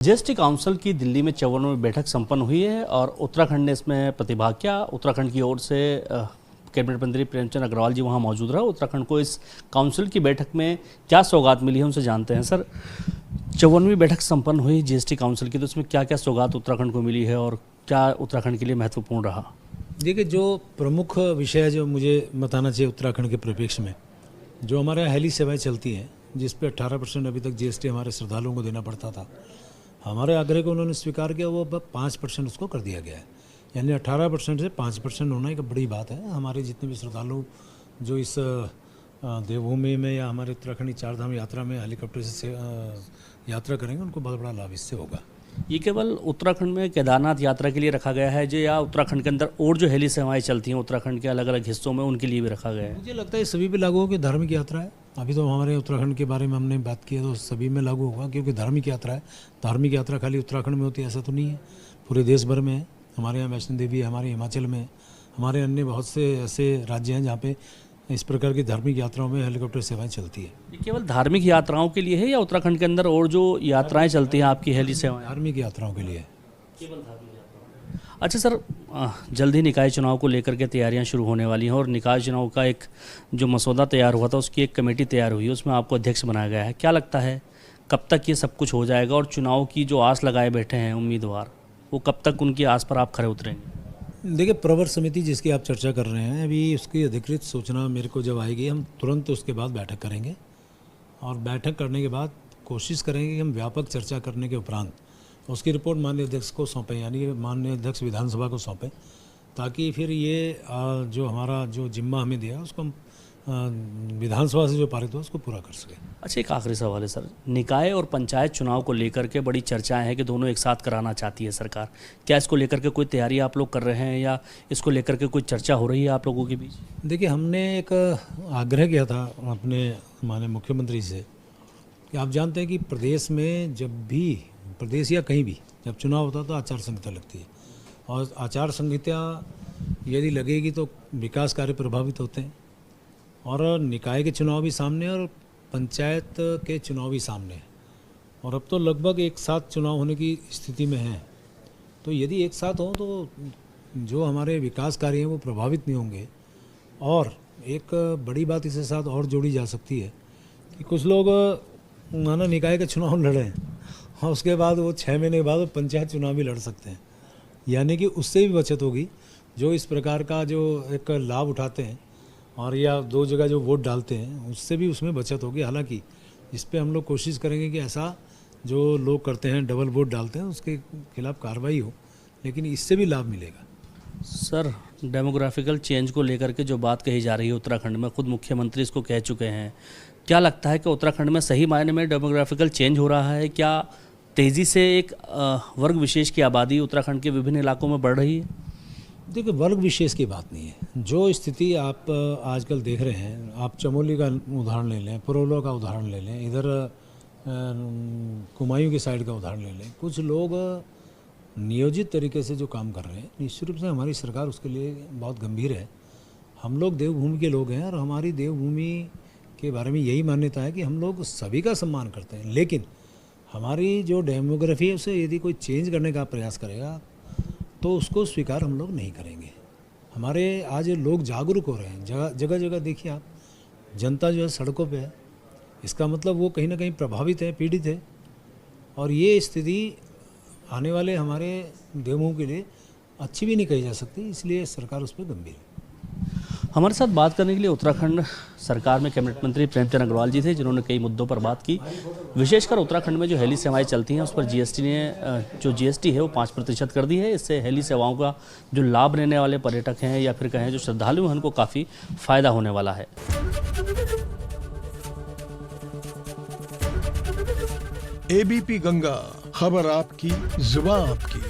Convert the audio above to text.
GST council की दिल्ली में 54वीं बैठक संपन्न हुई है और उत्तराखंड ने इसमें प्रतिभाग किया। उत्तराखंड की ओर से कैबिनेट मंत्री प्रेमचंद अग्रवाल जी वहां मौजूद रहे। उत्तराखंड को इस काउंसिल की बैठक में क्या सौगात मिली है उनसे जानते हैं। सर, 54वीं बैठक संपन्न हुई जीएसटी काउंसिल की, तो इसमें क्या क्या सौगात उत्तराखंड को मिली है और क्या उत्तराखंड के लिए महत्वपूर्ण रहा? देखिए, जो प्रमुख विषय जो मुझे बताना चाहिए उत्तराखंड के परिप्रेक्ष्य में, जो हमारे यहाँ हेली सेवाएँ चलती हैं जिस पे 18% अभी तक जीएसटी हमारे श्रद्धालुओं को देना पड़ता था, हमारे आग्रह को उन्होंने स्वीकार किया, वो अब 5% उसको कर दिया गया है। यानी 18% से 5% होना एक बड़ी बात है। हमारे जितने भी श्रद्धालु जो इस देवभूमि में या हमारे उत्तराखंड चारधाम यात्रा में हेलीकॉप्टर से यात्रा करेंगे, उनको बहुत बड़ा लाभ इससे होगा। ये केवल उत्तराखंड में केदारनाथ यात्रा के लिए रखा गया है जो, या उत्तराखंड के अंदर और जो हेली सेवाएं चलती हैं उत्तराखंड के अलग अलग हिस्सों में, उनके लिए भी रखा गया है? मुझे लगता है सभी पे लागू होगी। धार्मिक यात्रा है, अभी तो हमारे उत्तराखंड के बारे में हमने बात की है, तो सभी में लागू होगा क्योंकि धार्मिक यात्रा है। धार्मिक यात्रा खाली उत्तराखंड में होती है ऐसा तो नहीं है, पूरे देश भर में है। हमारे यहाँ वैष्णो देवी है, हमारे हिमाचल में, हमारे अन्य बहुत से ऐसे राज्य हैं जहाँ पे इस प्रकार की धार्मिक यात्राओं में हेलीकॉप्टर सेवाएं चलती है। ये केवल धार्मिक यात्राओं के लिए है या उत्तराखंड के अंदर और जो यात्राएं चलती हैं आपकी हेली सेवाएं? धार्मिक यात्राओं के लिए है। केवल धार्मिक यात्राएं। अच्छा सर, जल्द ही निकाय चुनाव को लेकर के तैयारियां शुरू होने वाली हैं और निकाय चुनाव का एक जो मसौदा तैयार हुआ था उसकी एक कमेटी तैयार हुई है, उसमें आपको अध्यक्ष बनाया गया है। क्या लगता है कब तक ये सब कुछ हो जाएगा और चुनाव की जो आस लगाए बैठे हैं उम्मीदवार, वो कब तक उनकी आस पर आप खरे उतरेंगे? देखिए, प्रवर समिति जिसकी आप चर्चा कर रहे हैं, अभी उसकी अधिकृत सूचना मेरे को जब आएगी हम तुरंत उसके बाद बैठक करेंगे और बैठक करने के बाद कोशिश करेंगे कि हम व्यापक चर्चा करने के उपरांत उसकी रिपोर्ट माननीय अध्यक्ष को सौंपें, यानी कि माननीय अध्यक्ष विधानसभा को सौंपें, ताकि फिर ये जो हमारा जो जिम्मा हमें दिया उसको हम विधानसभा से जो पारित हो उसको पूरा कर सकें। अच्छा, एक आखिरी सवाल है सर, निकाय और पंचायत चुनाव को लेकर के बड़ी चर्चाएं हैं कि दोनों एक साथ कराना चाहती है सरकार। क्या इसको लेकर के कोई तैयारी आप लोग कर रहे हैं या इसको लेकर के कोई चर्चा हो रही है आप लोगों के बीच? देखिए, हमने एक आग्रह किया था अपने माननीय मुख्यमंत्री से कि आप जानते हैं कि प्रदेश में जब भी, प्रदेश या कहीं भी जब चुनाव होता है तो आचार संहिता लगती है और आचार संहिता यदि लगेगी तो विकास कार्य प्रभावित होते हैं और निकाय के चुनाव भी सामने और पंचायत के चुनाव भी सामने हैं और अब तो लगभग एक साथ चुनाव होने की स्थिति में है। तो यदि एक साथ हो तो जो हमारे विकास कार्य हैं वो प्रभावित नहीं होंगे। और एक बड़ी बात इसके साथ और जोड़ी जा सकती है कि कुछ लोग माना निकाय का चुनाव लड़ें और उसके बाद वो 6 महीने के बाद वो पंचायत चुनाव भी लड़ सकते हैं, यानी कि उससे भी बचत होगी। जो इस प्रकार का जो एक लाभ उठाते हैं और या 2 जगह जो वोट डालते हैं उससे भी उसमें बचत होगी। हालांकि इस पे हम लोग कोशिश करेंगे कि ऐसा जो लोग करते हैं डबल वोट डालते हैं उसके खिलाफ कार्रवाई हो, लेकिन इससे भी लाभ मिलेगा। सर, डेमोग्राफिकल चेंज को लेकर के जो बात कही जा रही है उत्तराखंड में, खुद मुख्यमंत्री इसको कह चुके हैं। क्या लगता है कि उत्तराखंड में सही मायने में डेमोग्राफिकल चेंज हो रहा है? क्या तेज़ी से एक वर्ग विशेष की आबादी उत्तराखंड के विभिन्न इलाकों में बढ़ रही है? देखिए, वर्ग विशेष की बात नहीं है। जो स्थिति आप आजकल देख रहे हैं, आप चमोली का उदाहरण ले लें, पुरोलो का उदाहरण ले लें, इधर कुमायूं की साइड का उदाहरण ले लें, कुछ लोग नियोजित तरीके से जो काम कर रहे हैं, निश्चित रूप से हमारी सरकार उसके लिए बहुत गंभीर है। हम लोग देवभूमि के लोग हैं और हमारी देवभूमि के बारे में यही मान्यता है कि हम लोग सभी का सम्मान करते हैं, लेकिन हमारी जो डेमोग्राफी है उसे यदि कोई चेंज करने का प्रयास करेगा तो उसको स्वीकार हम लोग नहीं करेंगे। हमारे आज लोग जागरूक हो रहे हैं, जगह जगह देखिए आप, जनता जो है सड़कों पे है। इसका मतलब वो कहीं ना कहीं प्रभावित है, पीड़ित है और ये स्थिति आने वाले हमारे देवभूमि के लिए अच्छी भी नहीं कही जा सकती, इसलिए सरकार उस पर गंभीर है। हमारे साथ बात करने के लिए उत्तराखंड सरकार में कैबिनेट मंत्री प्रेमचंद अग्रवाल जी थे, जिन्होंने कई मुद्दों पर बात की। विशेषकर उत्तराखंड में जो हेली सेवाएं चलती हैं उस पर जीएसटी ने जो जीएसटी है वो 5% कर दी है। इससे हेली सेवाओं का जो लाभ लेने वाले पर्यटक हैं या फिर कहें जो श्रद्धालु हैं उनको काफ़ी फायदा होने वाला है। एबीपी गंगा, खबर आपकी, जुबान आपकी।